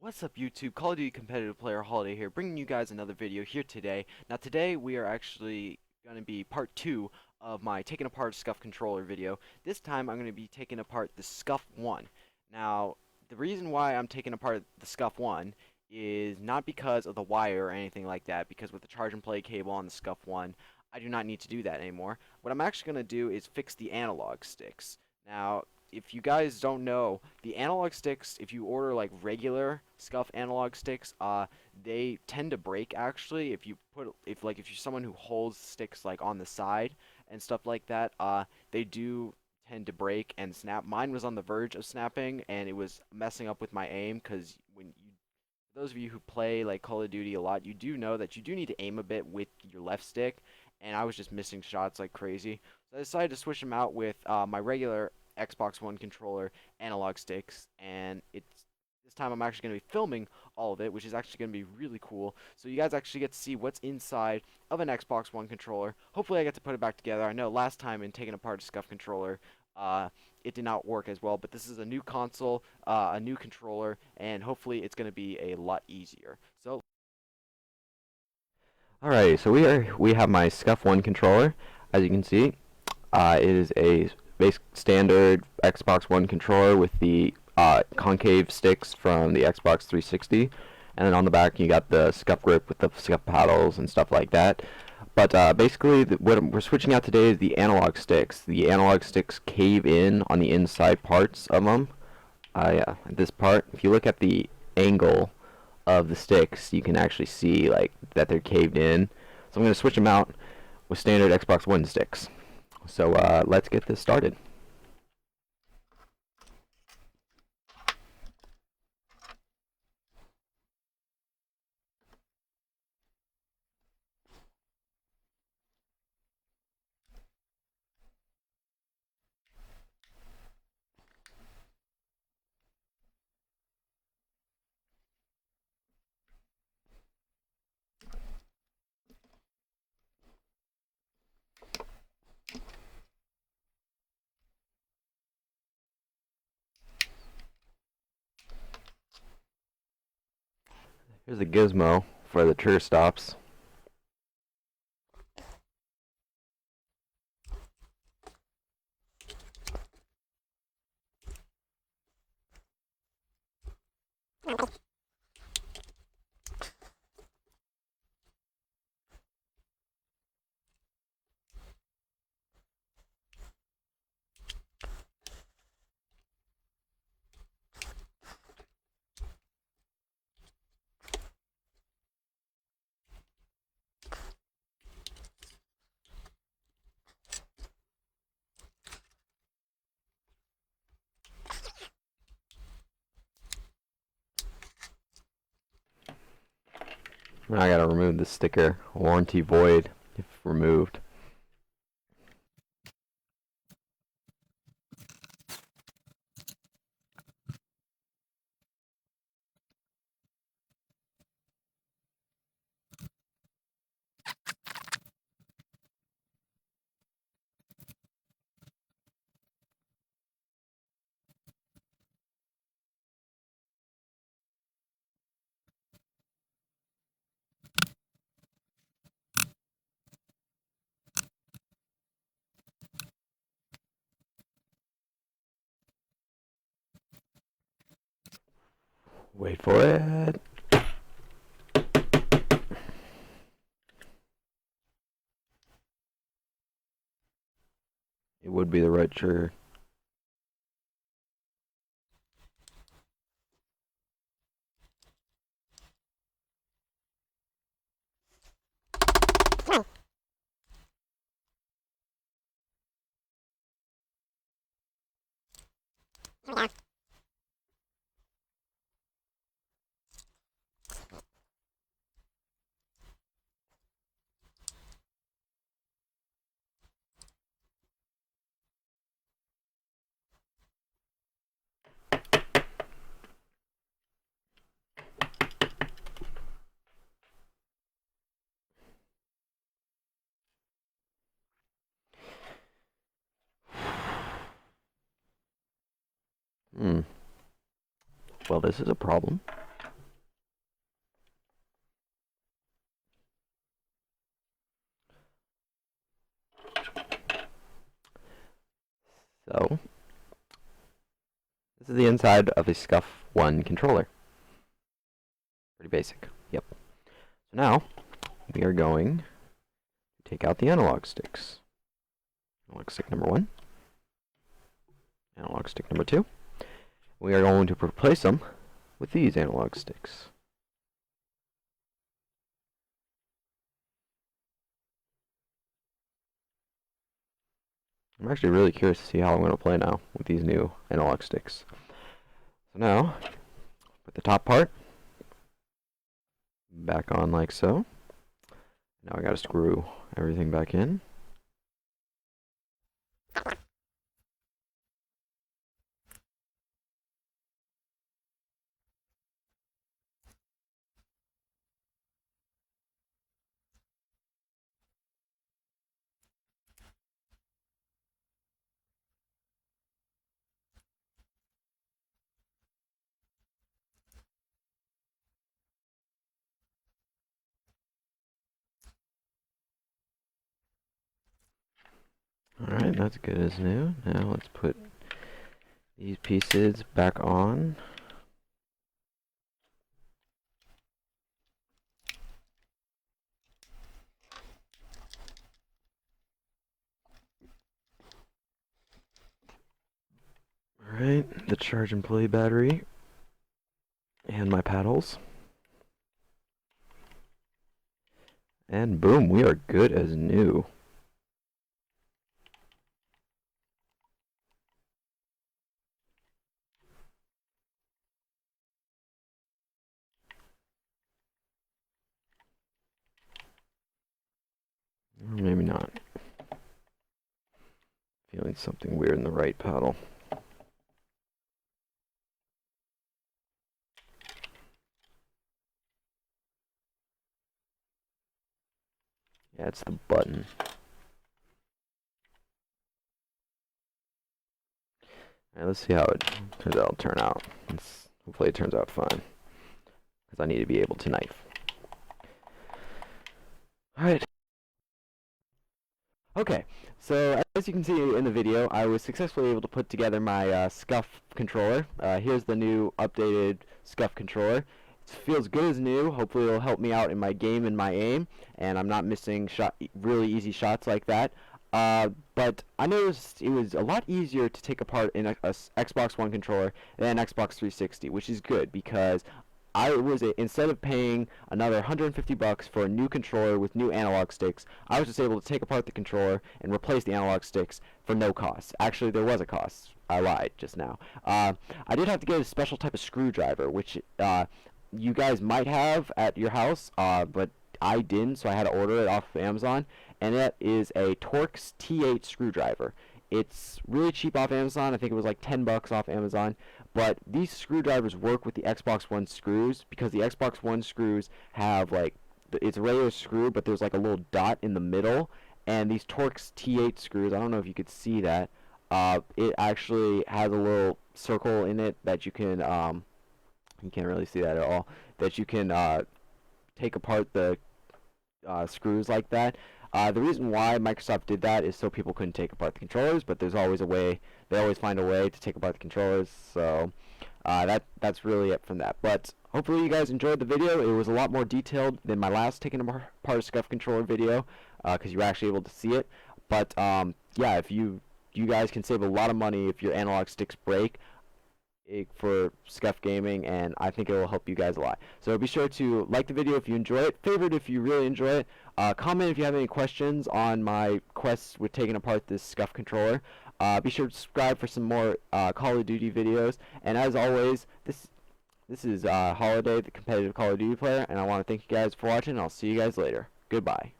What's up YouTube, Call of Duty competitive player Holiday here, bringing you guys another video here today. Now today we are actually going to be part 2 of my taking apart Scuf controller video. This time I'm going to be taking apart the Scuf 1. Now the reason why I'm taking apart the Scuf 1 is not because of the wire or anything like that, because with the charge and play cable on the Scuf 1 I do not need to do that anymore. What I'm actually going to do is fix the analog sticks. Now if you guys don't know, the analog sticks, if you order like regular Scuf analog sticks, they tend to break actually. If you're someone who holds sticks like on the side and stuff like that, they do tend to break and snap. Mine was on the verge of snapping, and it was messing up with my aim because for those of you who play like Call of Duty a lot, you do know that you do need to aim a bit with your left stick, and I was just missing shots like crazy. So I decided to switch them out with my regular Xbox One controller analog sticks, and this time I'm actually going to be filming all of it, which is actually going to be really cool. So you guys actually get to see what's inside of an Xbox One controller. Hopefully I get to put it back together. I know last time in taking apart a Scuf controller, it did not work as well, but this is a new console, a new controller, and hopefully it's going to be a lot easier. So alright, so we have my Scuf 1 controller. As you can see, it is a basic standard Xbox One controller with the concave sticks from the Xbox 360, and then on the back you got the Scuf grip with the Scuf paddles and stuff like that. But basically, what we're switching out today is the analog sticks. The analog sticks cave in on the inside parts of them. Yeah, this part, if you look at the angle of the sticks, you can actually see like that they're caved in. So I'm going to switch them out with standard Xbox One sticks. So let's get this started. Here's a gizmo for the trigger stops. Now I gotta remove the sticker. Warranty void if removed. Wait for it. It would be the right trigger. Hmm. Well, this is a problem. So, this is the inside of a Scuf 1 controller. Pretty basic. Yep. So now, we are going to take out the analog sticks. Analog stick number 1. Analog stick number 2. We are going to replace them with these analog sticks. I'm actually really curious to see how I'm going to play now with these new analog sticks. So now, put the top part back on like so. Now I got to screw everything back in. Alright, that's good as new. Now let's put these pieces back on. Alright, the charge and play battery. And my paddles. And boom, we are good as new. Or maybe not. Feeling something weird in the right paddle. Yeah, it's the button. Alright, let's see how it turn out. Hopefully it turns out fine. Because I need to be able to knife. Alright. Okay, so as you can see in the video, I was successfully able to put together my Scuf controller. Here's the new updated Scuf controller. It feels good as new. Hopefully it'll help me out in my game and my aim, and I'm not missing really easy shots like that. But I noticed it was a lot easier to take apart in a Xbox One controller than Xbox 360, which is good because instead of paying another 150 bucks for a new controller with new analog sticks, I was just able to take apart the controller and replace the analog sticks for no cost. Actually, there was a cost. I lied just now. I did have to get a special type of screwdriver, which you guys might have at your house, but I didn't, so I had to order it off of Amazon, and that is a Torx T8 screwdriver. It's really cheap off Amazon. I think it was like 10 bucks off Amazon. But these screwdrivers work with the Xbox One screws because the Xbox One screws have like, it's a regular screw, but there's like a little dot in the middle. And these Torx T8 screws, I don't know if you could see that. It actually has a little circle in it that you can, you can't really see that at all, that you can take apart the screws like that. The reason why Microsoft did that is so people couldn't take apart the controllers, but there's always a way. They always find a way to take apart the controllers, so that's really it from that. But hopefully you guys enjoyed the video. It was a lot more detailed than my last taking apart a Scuf controller video, because you were actually able to see it. But yeah, if you guys can save a lot of money if your analog sticks break for Scuf gaming, and I think it will help you guys a lot. So be sure to like the video if you enjoy it, favorite if you really enjoy it, comment if you have any questions on my quests with taking apart this Scuf controller. Be sure to subscribe for some more Call of Duty videos, and as always, this is Holiday, the competitive Call of Duty player, and I want to thank you guys for watching, and I'll see you guys later. Goodbye.